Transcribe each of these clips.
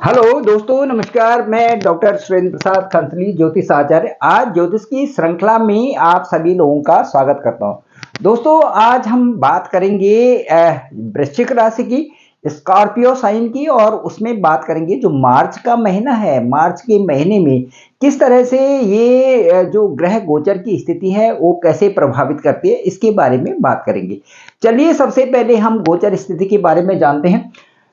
Hello दोस्तों, नमस्कार। मैं डॉक्टर सुरेंद्र प्रसाद खंसली, ज्योतिष आचार्य। आज ज्योतिष की श्रृंखला में आप सभी लोगों का स्वागत करता हूं। दोस्तों, आज हम बात करेंगे वृश्चिक राशि की, स्कॉर्पियो साइन की, और उसमें बात करेंगे जो मार्च का महीना है। मार्च के महीने में किस तरह से ये जो ग्रह गोचर की स्थिति है वो कैसे प्रभावित करती है, इसके बारे में बात करेंगे। चलिए, सबसे पहले हम गोचर स्थिति के बारे में जानते हैं।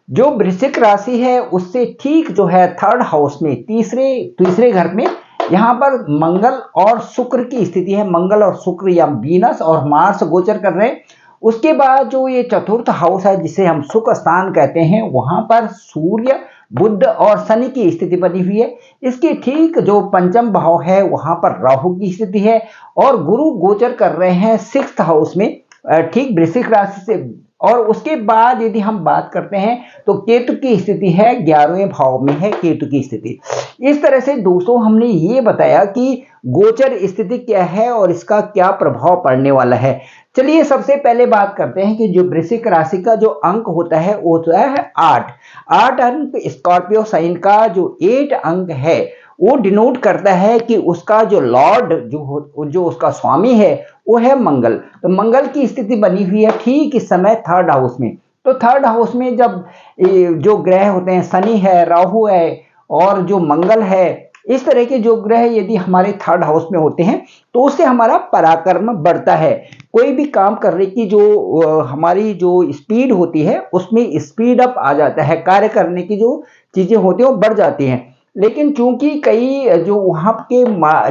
जो वृश्चिक राशि है उससे ठीक जो है थर्ड हाउस में, तीसरे तीसरे घर में यहाँ पर मंगल और शुक्र की स्थिति है। मंगल और शुक्र या वीनस और मार्स गोचर कर रहे हैं। उसके बाद जो ये चतुर्थ हाउस है जिसे हम सुख स्थान कहते हैं, वहां पर सूर्य, बुध और शनि की स्थिति बनी हुई है। इसके ठीक जो पंचम भाव है वहां पर राहु की स्थिति है और गुरु गोचर कर रहे हैं सिक्स्थ हाउस में, ठीक वृश्चिक राशि से। और उसके बाद यदि हम बात करते हैं तो केतु की स्थिति है, 11वें भाव में है केतु की स्थिति। इस तरह से दोस्तों हमने ये बताया कि गोचर स्थिति क्या है और इसका क्या प्रभाव पड़ने वाला है। चलिए, सबसे पहले बात करते हैं कि जो वृश्चिक राशि का जो अंक होता है वो होता है 8। 8 अंक स्कॉर्पियो साइन का जो 8 अंक है वो डिनोट करता है कि उसका जो लॉर्ड जो उसका स्वामी है वो है मंगल। तो मंगल की स्थिति बनी हुई है ठीक इस समय थर्ड हाउस में। तो थर्ड हाउस में जब जो ग्रह होते हैं, शनि है, राहु है और जो मंगल है, इस तरह के जो ग्रह यदि हमारे थर्ड हाउस में होते हैं तो उससे हमारा पराक्रम बढ़ता है। कोई भी काम करने की जो हमारी जो स्पीड होती है उसमें स्पीड अप आ जाता है। कार्य करने की जो चीजें होती हैं वो बढ़ जाती हैं। लेकिन चूंकि कई जो वहां के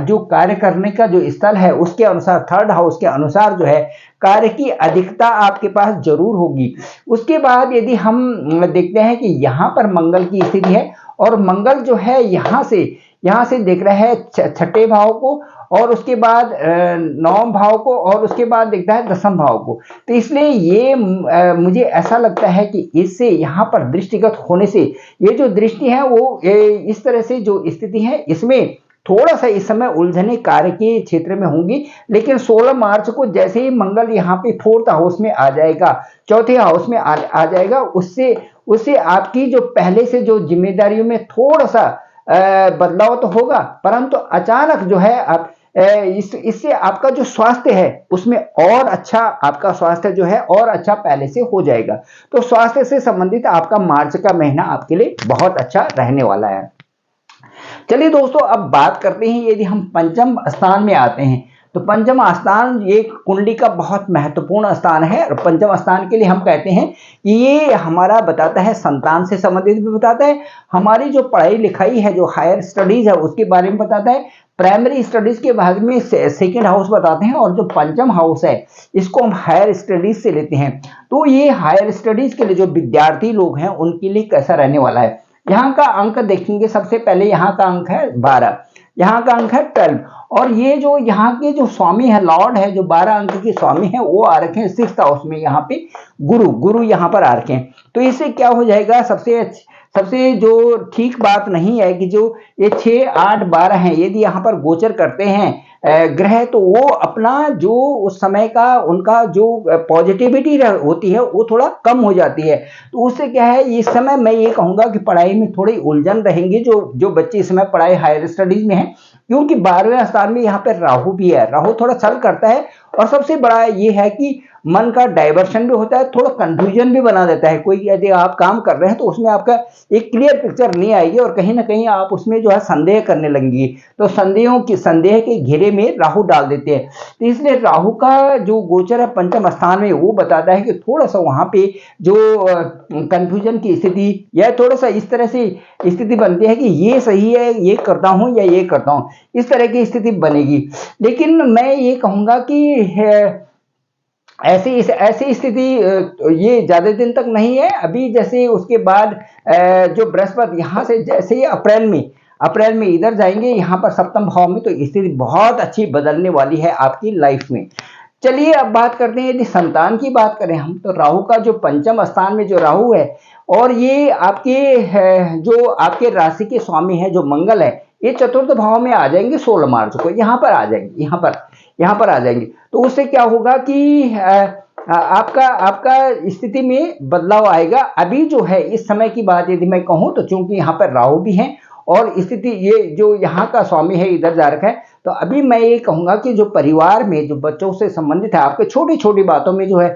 जो कार्य करने का जो स्थल है उसके अनुसार, थर्ड हाउस के अनुसार जो है कार्य की अधिकता आपके पास जरूर होगी। उसके बाद यदि हम देखते हैं कि यहाँ पर मंगल की स्थिति है और मंगल जो है यहाँ से देख रहा है छठे भाव को और उसके बाद नौम भाव को और उसके बाद देखता है दसम भाव को। तो इसलिए ये मुझे ऐसा लगता है कि इससे यहाँ पर दृष्टिगत होने से ये जो दृष्टि है वो इस तरह से जो स्थिति है इसमें थोड़ा सा इस समय उलझने कार्य के क्षेत्र में होंगी। लेकिन 16 मार्च को जैसे ही मंगल यहाँ पे फोर्थ हाउस में आ जाएगा, चौथे हाउस में आ जाएगा, उससे उससे आपकी जो पहले से जो जिम्मेदारियों में थोड़ा सा बदलाव तो होगा, परंतु अचानक जो है आप इससे आपका जो स्वास्थ्य है उसमें और अच्छा, आपका स्वास्थ्य जो है और अच्छा पहले से हो जाएगा। तो स्वास्थ्य से संबंधित आपका मार्च का महीना आपके लिए बहुत अच्छा रहने वाला है। चलिए दोस्तों, अब बात करते हैं यदि हम पंचम स्थान में आते हैं तो पंचम स्थान ये कुंडली का बहुत महत्वपूर्ण स्थान है। और पंचम स्थान के लिए हम कहते हैं कि ये हमारा बताता है, संतान से संबंधित भी बताता है, हमारी जो पढ़ाई लिखाई है, जो हायर स्टडीज है उसके बारे में बताता है, प्राइमरी स्टडीज के बारे में सेकेंड हाउस बताते हैं, और जो पंचम हाउस है इसको हम हायर स्टडीज से लेते हैं। तो ये हायर स्टडीज के लिए जो विद्यार्थी लोग हैं उनके लिए कैसा रहने वाला है। यहाँ का अंक देखेंगे, सबसे पहले यहाँ का अंक है 12, यहाँ का अंक है 12, और ये जो यहाँ के जो स्वामी है, लॉर्ड है, जो 12 अंक के स्वामी है वो आ रखे हैं सिक्स्थ हाउस में। यहाँ पे गुरु यहाँ पर आ रखे हैं। तो इससे क्या हो जाएगा, सबसे जो ठीक बात नहीं है कि जो ये 6, 8, 12 हैं, यदि यहाँ पर गोचर करते हैं ग्रह, तो वो अपना जो उस समय का उनका जो पॉजिटिविटी होती है वो थोड़ा कम हो जाती है। तो उससे क्या है, इस समय मैं ये कहूंगा कि पढ़ाई में थोड़ी उलझन रहेंगी जो बच्चे इस समय पढ़ाई हायर स्टडीज में है, क्योंकि 12वें स्थान में यहाँ पे राहु भी है। राहु थोड़ा छल करता है और सबसे बड़ा ये है कि मन का डाइवर्शन भी होता है, थोड़ा कंफ्यूजन भी बना देता है। कोई यदि आप काम कर रहे हैं तो उसमें आपका एक क्लियर पिक्चर नहीं आएगी और कहीं ना कहीं आप उसमें जो है संदेह करने लगेंगे। तो संदेह के घेरे में राहु डाल देते हैं। तो इसलिए राहु का जो गोचर है पंचम स्थान में वो बताता है कि थोड़ा सा वहां पे जो कंफ्यूजन की स्थिति या थोड़ा सा इस तरह से स्थिति बनती है कि ये सही है, ये करता हूं या ये करता हूं, इस तरह की स्थिति बनेगी। लेकिन मैं ये कहूंगा कि ऐसी स्थिति ये ज्यादा दिन तक नहीं है। अभी जैसे उसके बाद जो बृहस्पति यहाँ से जैसे ही अप्रैल में इधर जाएंगे यहाँ पर सप्तम भाव में, तो स्थिति बहुत अच्छी बदलने वाली है आपकी लाइफ में। चलिए, अब बात करते हैं यदि संतान की बात करें हम, तो राहु का जो पंचम स्थान में जो राहु है और ये आपके जो आपके राशि के स्वामी है जो मंगल है, ये चतुर्थ भाव में आ जाएंगे 16 मार्च को। यहाँ पर आ जाएंगे, यहाँ पर आ जाएंगे। तो उससे क्या होगा कि आपका आपका स्थिति में बदलाव आएगा। अभी जो है इस समय की बात यदि मैं कहूँ तो चूंकि यहाँ पर राहु भी है और स्थिति ये जो यहाँ का स्वामी है इधर जा रखा है, तो अभी मैं ये कहूँगा कि जो परिवार में जो बच्चों से संबंधित है आपके छोटी छोटी बातों में जो है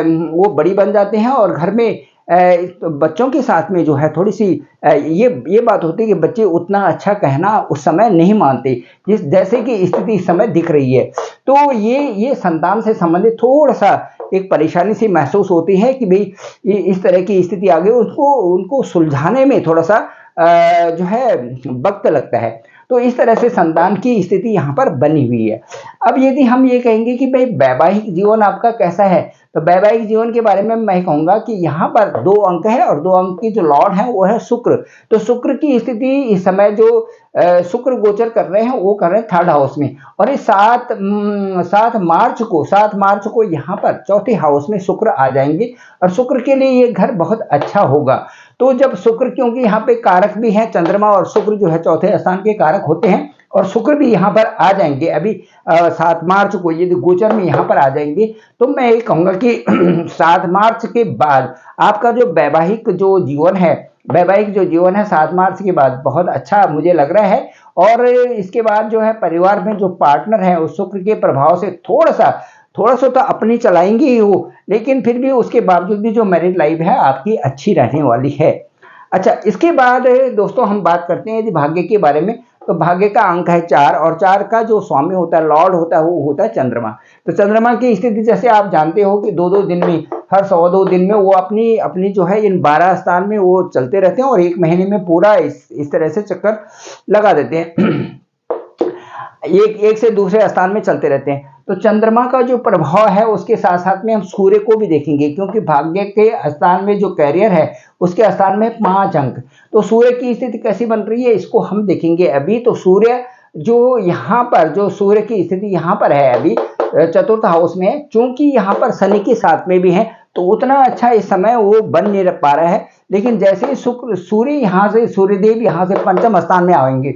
वो बड़ी बन जाते हैं और घर में तो बच्चों के साथ में जो है थोड़ी सी ये बात होती है कि बच्चे उतना अच्छा कहना उस समय नहीं मानते जिस जैसे कि स्थिति इस समय दिख रही है। तो ये संतान से संबंधित थोड़ा सा एक परेशानी सी महसूस होती है कि भाई इस तरह की स्थिति आ गई, उसको उनको सुलझाने में थोड़ा सा जो है वक्त लगता है। तो इस तरह से संतान की स्थिति यहाँ पर बनी हुई है। अब यदि हम ये कहेंगे कि भाई वैवाहिक जीवन आपका कैसा है, तो वैवाहिक जीवन के बारे में मैं कहूँगा कि यहाँ पर 2 अंक है और 2 अंक की जो लॉर्ड है वो है शुक्र। तो शुक्र की स्थिति इस समय जो शुक्र गोचर कर रहे हैं वो कर रहे हैं 3rd हाउस में, और इस 7 मार्च को यहाँ पर 4थे हाउस में शुक्र आ जाएंगे और शुक्र के लिए ये घर बहुत अच्छा होगा। तो जब शुक्र, क्योंकि यहाँ पे कारक भी है चंद्रमा और शुक्र जो है 4थे स्थान के कारक होते हैं, और शुक्र भी यहाँ पर आ जाएंगे अभी 7 मार्च को यदि गोचर में यहाँ पर आ जाएंगे, तो मैं ये कहूँगा कि 7 मार्च के बाद आपका जो वैवाहिक जो जीवन है 7 मार्च के बाद बहुत अच्छा मुझे लग रहा है। और इसके बाद जो है परिवार में जो पार्टनर है उस शुक्र के प्रभाव से थोड़ा सा तो अपनी चलाएंगे ही हो, लेकिन फिर भी उसके बावजूद भी जो मैरिड लाइफ है आपकी अच्छी रहने वाली है। अच्छा, इसके बाद दोस्तों हम बात करते हैं यदि भाग्य के बारे में, तो भाग्य का अंक है 4 और 4 का जो स्वामी होता है, लॉर्ड होता है, वो होता है चंद्रमा। तो चंद्रमा की स्थिति जैसे आप जानते हो कि 2-2 दिन में, हर 102 दिन में वो अपनी जो है इन 12 स्थान में वो चलते रहते हैं और 1 महीने में पूरा इस तरह से चक्कर लगा देते हैं। एक से दूसरे स्थान में चलते रहते हैं। तो चंद्रमा का जो प्रभाव है उसके साथ साथ में हम सूर्य को भी देखेंगे, क्योंकि भाग्य के स्थान में जो कैरियर है उसके स्थान में 5 अंक। तो सूर्य की स्थिति कैसी बन रही है इसको हम देखेंगे। अभी तो सूर्य जो यहाँ पर जो सूर्य की स्थिति यहाँ पर है अभी 4th हाउस में, चूंकि यहाँ पर शनि के साथ में भी है तो उतना अच्छा इस समय वो बन नहीं पा रहा है। लेकिन जैसे ही सूर्यदेव यहाँ से 5म स्थान में आएंगे,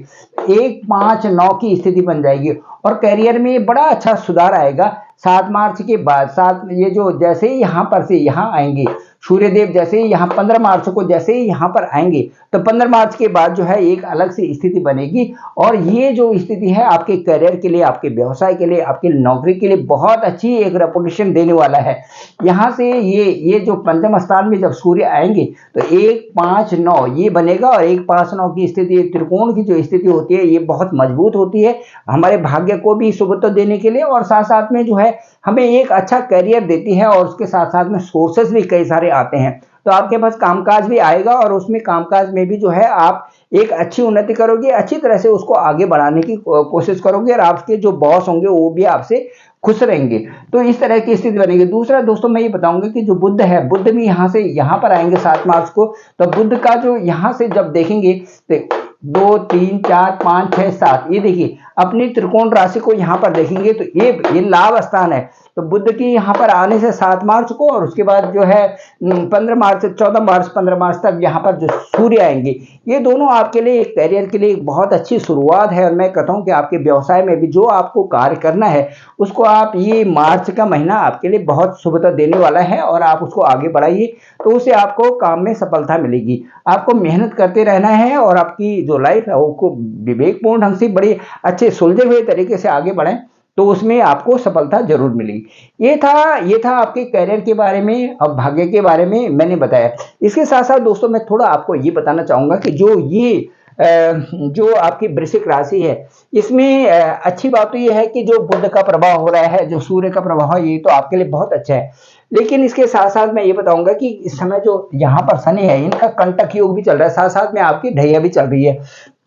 1, 5, 9 की स्थिति बन जाएगी और करियर में बड़ा अच्छा सुधार आएगा 7 मार्च के बाद। ये जो जैसे ही यहाँ पर से यहाँ आएंगे सूर्यदेव, जैसे ही यहाँ 15 मार्च को जैसे ही यहाँ पर आएंगे तो 15 मार्च के बाद जो है एक अलग सी स्थिति बनेगी और ये जो स्थिति है आपके करियर के लिए, आपके व्यवसाय के लिए, आपकी नौकरी के लिए बहुत अच्छी एक रेपुटेशन देने वाला है। यहाँ से ये जो 5म स्थान में जब सूर्य आएंगे तो 1, 5, 9 ये बनेगा और 1, 5, 9 की स्थिति, त्रिकोण की जो स्थिति होती है ये बहुत मजबूत होती है हमारे भाग्य को भी सुबह देने के लिए, और साथ साथ में जो है हमें एक अच्छा करियर देती है और उसके साथ साथ में सोर्सेस भी कई सारे आते हैं। तो आपके पास कामकाज भी आएगा और उसमें कामकाज में भी जो है आप एक अच्छी उन्नति करोगे, अच्छी तरह से उसको आगे बढ़ाने की कोशिश करोगे और आपके जो बॉस होंगे वो भी आपसे खुश रहेंगे। तो इस तरह की स्थिति बनेगी। दूसरा दोस्तों मैं ये बताऊंगा कि जो बुध है, बुध भी यहाँ से यहाँ पर आएंगे 7 मार्च को। तो बुध का जो यहाँ से जब देखेंगे तो 2, 3, 4, 5, 6, 7 ये देखिए अपनी त्रिकोण राशि को यहाँ पर देखेंगे तो ये लाभ स्थान है। तो बुध की यहाँ पर आने से 7 मार्च को और उसके बाद जो है 14 मार्च तक यहाँ पर जो सूर्य आएंगे, ये दोनों आपके लिए एक करियर के लिए एक बहुत अच्छी शुरुआत है। और मैं कहता हूँ कि आपके व्यवसाय में भी जो आपको कार्य करना है उसको आप, ये मार्च का महीना आपके लिए बहुत शुभता देने वाला है और आप उसको आगे बढ़ाइए तो उससे आपको काम में सफलता मिलेगी। आपको मेहनत करते रहना है और आपकी जो लाइफ है वो विवेकपूर्ण ढंग से बड़े अच्छे सुलझे हुए तरीके से आगे बढ़ें तो उसमें आपको सफलता जरूर मिलेगी। ये था आपके करियर के बारे में और भाग्य के बारे में मैंने बताया। इसके साथ साथ दोस्तों मैं थोड़ा आपको ये बताना चाहूंगा कि जो आपकी वृश्चिक राशि है इसमें अच्छी बात तो ये है कि जो बुध का प्रभाव हो रहा है, जो सूर्य का प्रभाव है, ये तो आपके लिए बहुत अच्छा है। लेकिन इसके साथ साथ मैं ये बताऊंगा कि इस समय जो यहाँ पर शनि है इनका कंटक योग भी चल रहा है, साथ साथ में आपकी ढैया भी चल रही है।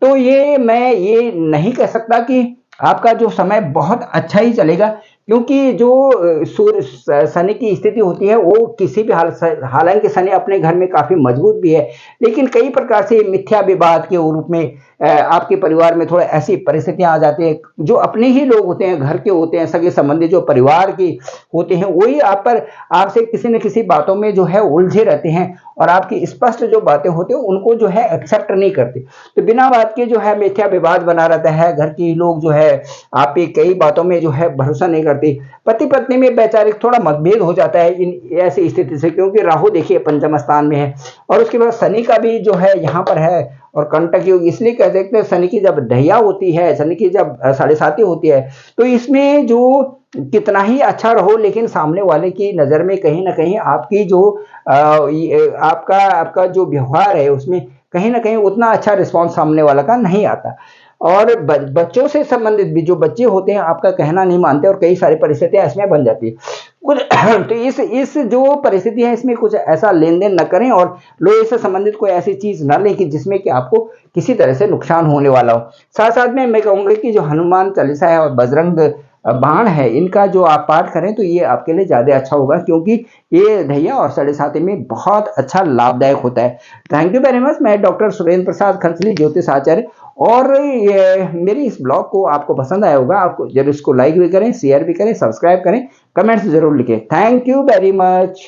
तो मैं ये नहीं कह सकता कि आपका जो समय बहुत अच्छा ही चलेगा, क्योंकि जो सूर्य शनि की स्थिति होती है वो किसी भी हालांकि शनि अपने घर में काफी मजबूत भी है, लेकिन कई प्रकार से मिथ्या विवाद के रूप में आपके परिवार में थोड़ा ऐसी परिस्थितियां आ जाती है। जो अपने ही लोग होते हैं, घर के होते हैं, सगे संबंधी जो परिवार के होते हैं, वही आपसे किसी न किसी बातों में जो है उलझे रहते हैं और आपकी स्पष्ट जो बातें होती है उनको जो है एक्सेप्ट नहीं करते। तो बिना बात के जो है मिथ्या विवाद बना रहता है, घर के लोग जो है आप पे कई बातों में जो है भरोसा नहीं करते। पति पत्नी में वैचारिक थोड़ा मतभेद हो जाता है इन ऐसी स्थिति से, क्योंकि राहु देखिए पंचम स्थान में है और उसके बाद शनि का भी जो है यहाँ पर है और कंटक योग। इसलिए कह सकते हैं शनि की जब ढैया होती है, शनि की जब साढ़े साती होती है, तो इसमें जो कितना ही अच्छा रहो लेकिन सामने वाले की नज़र में कहीं ना कहीं आपकी जो आपका आपका जो व्यवहार है उसमें कहीं ना कहीं उतना अच्छा रिस्पॉन्स सामने वाला का नहीं आता। और बच्चों से संबंधित भी जो बच्चे होते हैं आपका कहना नहीं मानते और कई सारी परिस्थितियां इसमें बन जाती है कुछ। तो इस जो परिस्थिति है इसमें कुछ ऐसा लेन देन न करें और लोहे से संबंधित कोई ऐसी चीज न लें कि जिसमें कि आपको किसी तरह से नुकसान होने वाला हो। साथ साथ में मैं कहूंगा कि जो हनुमान चालीसा है और बजरंग बाण है इनका जो आप पाठ करें तो ये आपके लिए ज्यादा अच्छा होगा, क्योंकि ये ढैया और साढ़े साती में बहुत अच्छा लाभदायक होता है। Thank you very much. मैं डॉक्टर सुरेंद्र प्रसाद खंसली, ज्योतिष आचार्य। और ये मेरी इस ब्लॉग को आपको पसंद आया होगा, आपको जरूर इसको लाइक भी करें, शेयर भी करें, सब्सक्राइब करें, कमेंट्स जरूर लिखें। Thank you very much.